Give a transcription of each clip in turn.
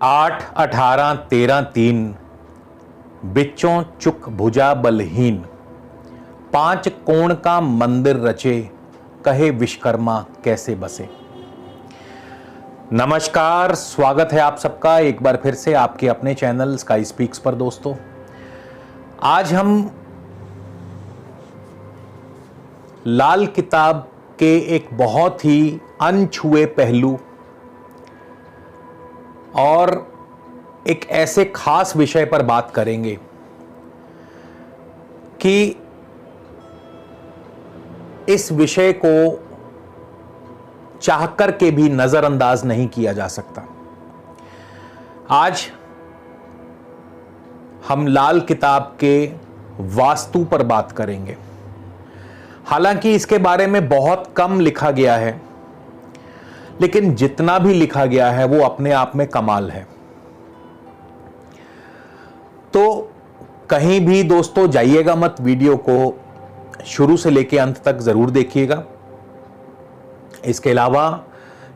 8, 18, 13, 3 बिच्चों चुक भुजा बलहीन। 5 कोण का मंदिर रचे, कहे विश्वकर्मा कैसे बसे। नमस्कार, स्वागत है आप सबका एक बार फिर से आपके अपने चैनल स्काई स्पीक्स पर। दोस्तों, आज हम लाल किताब के एक बहुत ही अनछुए पहलू और एक ऐसे खास विषय पर बात करेंगे कि इस विषय को चाहकर के भी नजरअंदाज नहीं किया जा सकता। आज हम लाल किताब के वास्तु पर बात करेंगे। हालांकि इसके बारे में बहुत कम लिखा गया है, लेकिन जितना भी लिखा गया है वो अपने आप में कमाल है। तो कहीं भी दोस्तों जाइएगा मत, वीडियो को शुरू से लेकर अंत तक जरूर देखिएगा। इसके अलावा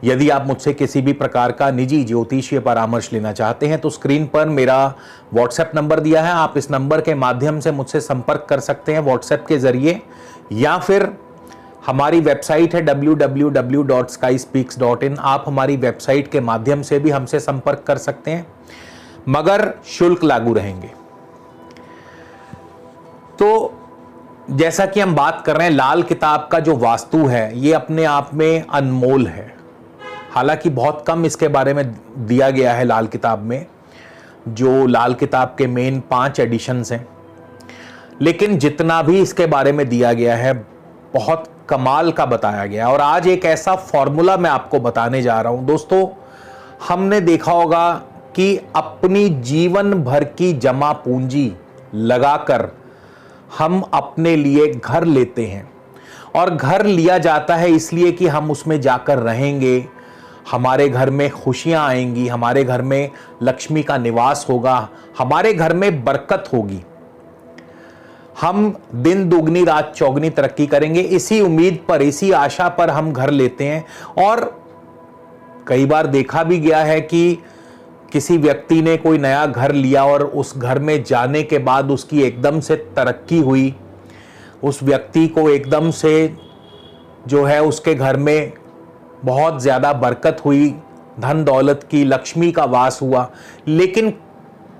यदि आप मुझसे किसी भी प्रकार का निजी ज्योतिषीय परामर्श लेना चाहते हैं तो स्क्रीन पर मेरा व्हाट्सएप नंबर दिया है। आप इस नंबर के माध्यम से मुझसे संपर्क कर सकते हैं व्हाट्सएप के जरिए, या फिर हमारी वेबसाइट है www.skyspeaks.in। आप हमारी वेबसाइट के माध्यम से भी हमसे संपर्क कर सकते हैं, मगर शुल्क लागू रहेंगे। तो जैसा कि हम बात कर रहे हैं, लाल किताब का जो वास्तु है ये अपने आप में अनमोल है। हालांकि बहुत कम इसके बारे में दिया गया है लाल किताब में, जो लाल किताब के मेन 5 एडिशंस हैं, लेकिन जितना भी इसके बारे में दिया गया है बहुत कमाल का बताया गया। और आज एक ऐसा फॉर्मूला मैं आपको बताने जा रहा हूं। दोस्तों, हमने देखा होगा कि अपनी जीवन भर की जमा पूंजी लगाकर हम अपने लिए घर लेते हैं, और घर लिया जाता है इसलिए कि हम उसमें जाकर रहेंगे, हमारे घर में खुशियां आएंगी, हमारे घर में लक्ष्मी का निवास होगा, हमारे घर में बरकत होगी, हम दिन दुगनी रात चौगनी तरक्की करेंगे। इसी उम्मीद पर, इसी आशा पर हम घर लेते हैं। और कई बार देखा भी गया है कि किसी व्यक्ति ने कोई नया घर लिया और उस घर में जाने के बाद उसकी एकदम से तरक्की हुई, उस व्यक्ति को एकदम से जो है उसके घर में बहुत ज़्यादा बरकत हुई, धन दौलत की, लक्ष्मी का वास हुआ। लेकिन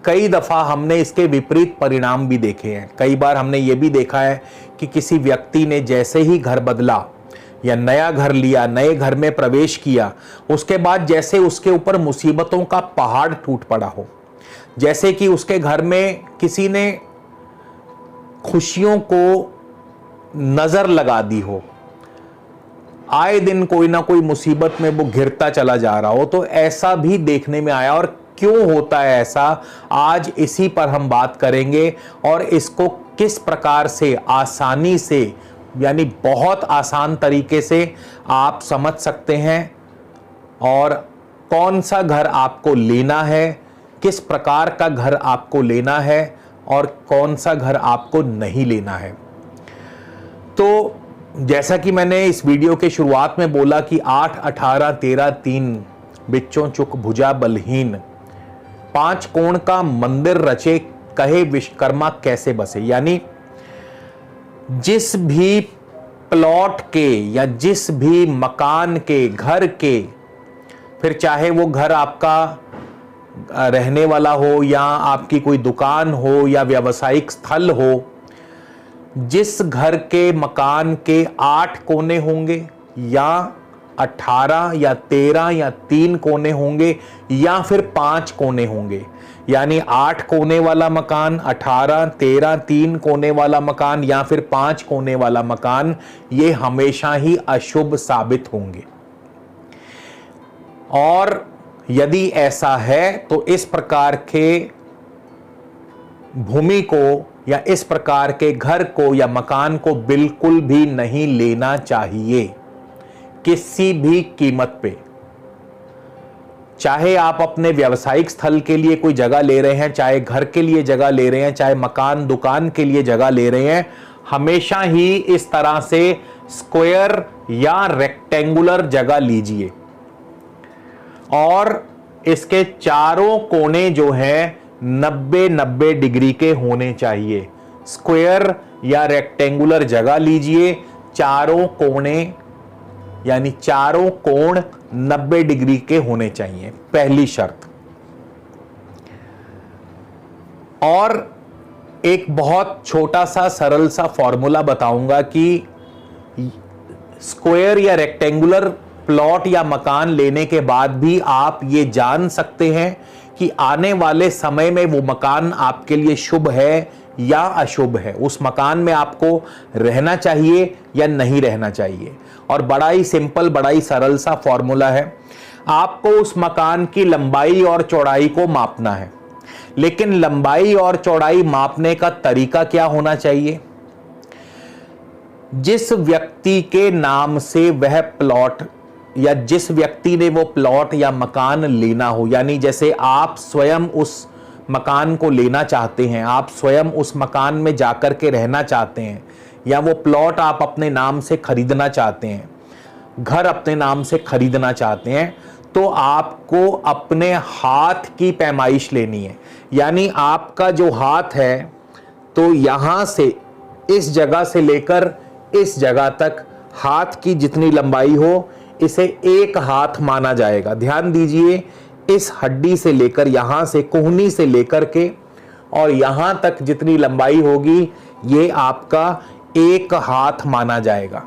कई दफ़ा हमने इसके विपरीत परिणाम भी देखे हैं। कई बार हमने ये भी देखा है कि किसी व्यक्ति ने जैसे ही घर बदला या नया घर लिया, नए घर में प्रवेश किया, उसके बाद जैसे उसके ऊपर मुसीबतों का पहाड़ टूट पड़ा हो, जैसे कि उसके घर में किसी ने खुशियों को नजर लगा दी हो, आए दिन कोई ना कोई मुसीबत में वो घिरता चला जा रहा हो। तो ऐसा भी देखने में आया। और क्यों होता है ऐसा, आज इसी पर हम बात करेंगे, और इसको किस प्रकार से आसानी से, यानी बहुत आसान तरीके से आप समझ सकते हैं, और कौन सा घर आपको लेना है, किस प्रकार का घर आपको लेना है, और कौन सा घर आपको नहीं लेना है। तो जैसा कि मैंने इस वीडियो के शुरुआत में बोला कि 8, 18, 13, 3 बिच्चों चुक भुजा बलहीन, 5 कोण का मंदिर रचे, कहे विश्वकर्मा कैसे बसे। यानी जिस भी प्लॉट के या जिस भी मकान के, घर के, फिर चाहे वो घर आपका रहने वाला हो या आपकी कोई दुकान हो या व्यावसायिक स्थल हो, जिस घर के मकान के 8 कोने होंगे या 18 या 13 या 3 कोने होंगे या फिर 5 कोने होंगे, यानी 8 कोने वाला मकान, 18, 13, 3 कोने वाला मकान या फिर 5 कोने वाला मकान, ये हमेशा ही अशुभ साबित होंगे। और यदि ऐसा है तो इस प्रकार के भूमि को या इस प्रकार के घर को या मकान को बिल्कुल भी नहीं लेना चाहिए, किसी भी कीमत पे। चाहे आप अपने व्यावसायिक स्थल के लिए कोई जगह ले रहे हैं, चाहे घर के लिए जगह ले रहे हैं, चाहे मकान दुकान के लिए जगह ले रहे हैं, हमेशा ही इस तरह से स्क्वायर या रेक्टेंगुलर जगह लीजिए। और इसके चारों कोने जो है 90-90 डिग्री के होने चाहिए। स्क्वायर या रेक्टेंगुलर जगह लीजिए, चारों कोने यानी चारों कोण 90 डिग्री के होने चाहिए, पहली शर्त। और एक बहुत छोटा सा सरल सा फॉर्मूला बताऊंगा कि स्क्वायर या रेक्टेंगुलर प्लॉट या मकान लेने के बाद भी आप ये जान सकते हैं कि आने वाले समय में वो मकान आपके लिए शुभ है या अशुभ है, उस मकान में आपको रहना चाहिए या नहीं रहना चाहिए। और बड़ा ही सिंपल, बड़ा ही सरल सा फॉर्मूला है। आपको उस मकान की लंबाई और चौड़ाई को मापना है, लेकिन लंबाई और चौड़ाई मापने का तरीका क्या होना चाहिए? जिस व्यक्ति के नाम से वह प्लॉट या जिस व्यक्ति ने वो प्लॉट या मकान लेना हो, यानी जैसे आप स्वयं उस मकान को लेना चाहते हैं, आप स्वयं उस मकान में जाकर के रहना चाहते हैं, या वो प्लॉट आप अपने नाम से खरीदना चाहते हैं, घर अपने नाम से खरीदना चाहते हैं, तो आपको अपने हाथ की पैमाइश लेनी है। यानी आपका जो हाथ है, तो यहां से इस जगह से लेकर इस जगह तक हाथ की जितनी लंबाई हो, इसे एक हाथ माना जाएगा। ध्यान दीजिए, इस हड्डी से लेकर यहां से कोहनी से लेकर के और यहां तक जितनी लंबाई होगी, ये आपका एक हाथ माना जाएगा।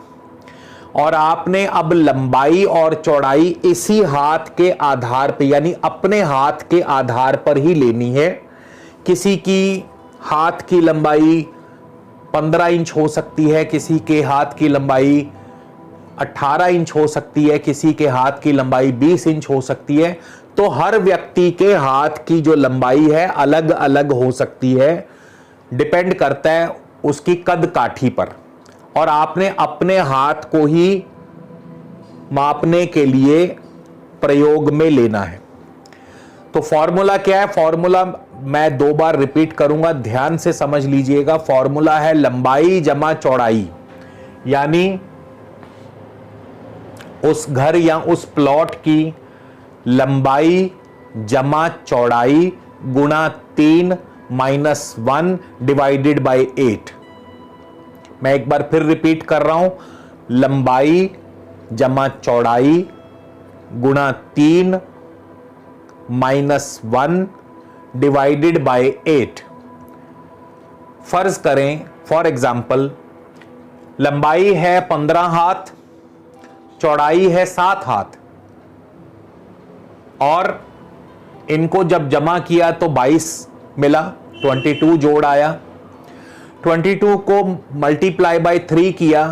और आपने अब लंबाई और चौड़ाई इसी हाथ के आधार पे, यानी अपने हाथ के आधार पर ही लेनी है। किसी की हाथ की लंबाई 15 इंच हो सकती है, किसी के हाथ की लंबाई 18 इंच हो सकती है, किसी के हाथ की लंबाई 20 इंच हो सकती है। तो हर व्यक्ति के हाथ की जो लंबाई है अलग अलग हो सकती है, डिपेंड करता है उसकी कद काठी पर। और आपने अपने हाथ को ही मापने के लिए प्रयोग में लेना है। तो फॉर्मूला क्या है? फॉर्मूला मैं 2 बार रिपीट करूंगा, ध्यान से समझ लीजिएगा। फॉर्मूला है लंबाई जमा चौड़ाई, यानी उस घर या उस प्लॉट की लंबाई जमा चौड़ाई गुणा 3 माइनस 1 डिवाइडेड बाय 8। मैं एक बार फिर रिपीट कर रहा हूं, लंबाई जमा चौड़ाई गुणा 3 माइनस 1 डिवाइडेड बाय 8। फर्ज करें, फॉर एग्जाम्पल, लंबाई है 15 हाथ, चौड़ाई है 7 हाथ, और इनको जब जमा किया तो 22 मिला, 22 जोड़ आया। 22 को मल्टीप्लाई बाय 3 किया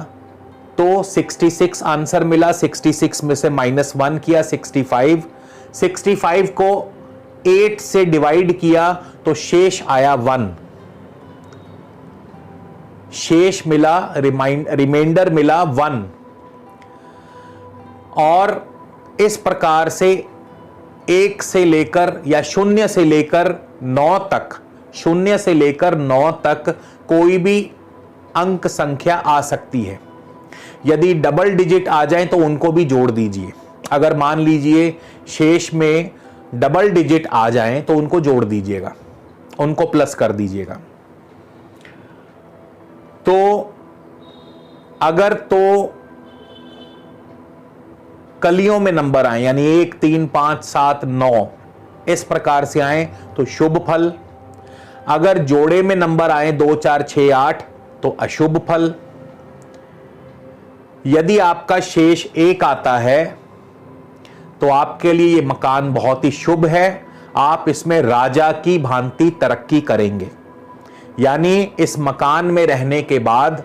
तो 66 आंसर मिला। 66 में से -1 किया 65। 65 को 8 से डिवाइड किया तो शेष आया 1, शेष मिला, रिमाइंडर मिला 1। और इस प्रकार से 1 से लेकर या 0 से लेकर 9 तक, 0 से लेकर 9 तक कोई भी अंक संख्या आ सकती है। यदि डबल डिजिट आ जाए तो उनको भी जोड़ दीजिए। अगर मान लीजिए शेष में डबल डिजिट आ जाएं तो उनको जोड़ दीजिएगा, उनको प्लस कर दीजिएगा। तो अगर तो कलियों में नंबर आए, यानी 1, 3, 5, 7, 9 इस प्रकार से आए तो शुभ फल। अगर जोड़े में नंबर आए 2, 4, 6, 8 तो अशुभ फल। यदि आपका शेष 1 आता है तो आपके लिए ये मकान बहुत ही शुभ है, आप इसमें राजा की भांति तरक्की करेंगे। यानी इस मकान में रहने के बाद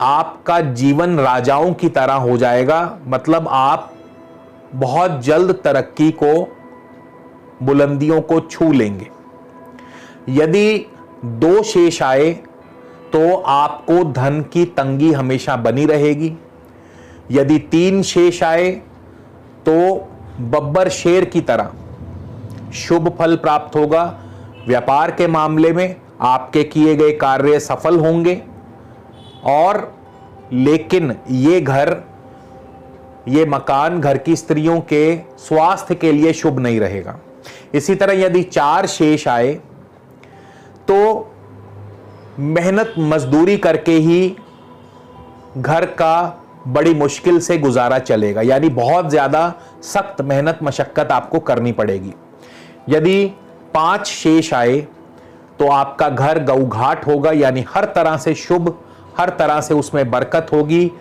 आपका जीवन राजाओं की तरह हो जाएगा, मतलब आप बहुत जल्द तरक्की को, बुलंदियों को छू लेंगे। यदि 2 शेष आए तो आपको धन की तंगी हमेशा बनी रहेगी। यदि 3 शेष आए तो बब्बर शेर की तरह शुभ फल प्राप्त होगा। व्यापार के मामले में आपके किए गए कार्य सफल होंगे। और लेकिन ये मकान घर की स्त्रियों के स्वास्थ्य के लिए शुभ नहीं रहेगा। इसी तरह यदि 4 शेष आए तो मेहनत मजदूरी करके ही घर का बड़ी मुश्किल से गुजारा चलेगा, यानी बहुत ज्यादा सख्त मेहनत मशक्कत आपको करनी पड़ेगी। यदि 5 शेष आए तो आपका घर गौघाट होगा, यानी हर तरह से शुभ, हर तरह से उसमें बरकत होगी,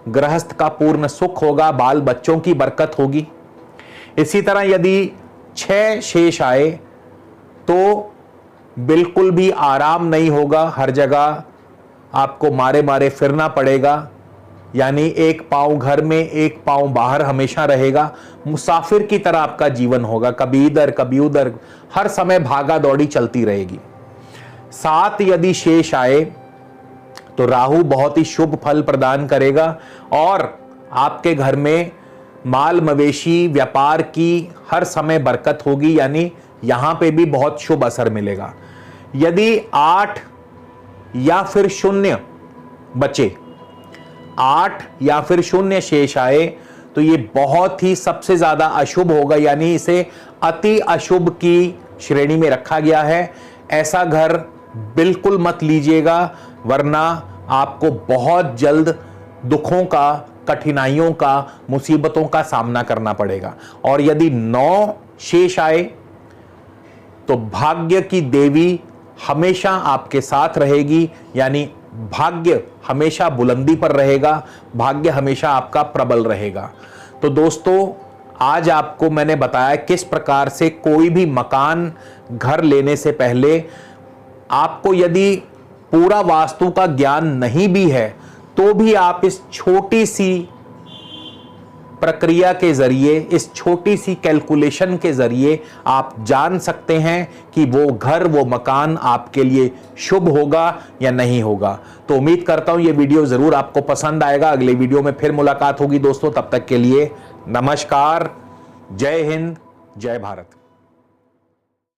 गृहस्थ का पूर्ण सुख होगा, बाल बच्चों की बरकत होगी। इसी तरह यदि 6 शेष आए तो बिल्कुल भी आराम नहीं होगा, हर जगह आपको मारे मारे फिरना पड़ेगा, यानी एक पांव घर में एक पांव बाहर हमेशा रहेगा, मुसाफिर की तरह आपका जीवन होगा, कभी इधर कभी उधर, हर समय भागा दौड़ी चलती रहेगी। 7 यदि शेष आए तो राहु बहुत ही शुभ फल प्रदान करेगा और आपके घर में माल मवेशी व्यापार की हर समय बरकत होगी, यानी यहां पे भी बहुत शुभ असर मिलेगा। यदि 8 या फिर 0 बचे, 8 या फिर 0 शेष आए तो ये बहुत ही सबसे ज्यादा अशुभ होगा, यानी इसे अति अशुभ की श्रेणी में रखा गया है। ऐसा घर बिल्कुल मत लीजिएगा, वरना आपको बहुत जल्द दुखों का, कठिनाइयों का, मुसीबतों का सामना करना पड़ेगा। और यदि 9 शेष आए तो भाग्य की देवी हमेशा आपके साथ रहेगी, यानी भाग्य हमेशा बुलंदी पर रहेगा, भाग्य हमेशा आपका प्रबल रहेगा। तो दोस्तों, आज आपको मैंने बताया किस प्रकार से कोई भी मकान, घर लेने से पहले आपको यदि पूरा वास्तु का ज्ञान नहीं भी है तो भी आप इस छोटी सी प्रक्रिया के जरिए, इस छोटी सी कैलकुलेशन के जरिए आप जान सकते हैं कि वो घर, वो मकान आपके लिए शुभ होगा या नहीं होगा। तो उम्मीद करता हूं ये वीडियो जरूर आपको पसंद आएगा। अगले वीडियो में फिर मुलाकात होगी दोस्तों, तब तक के लिए नमस्कार, जय हिंद, जय भारत।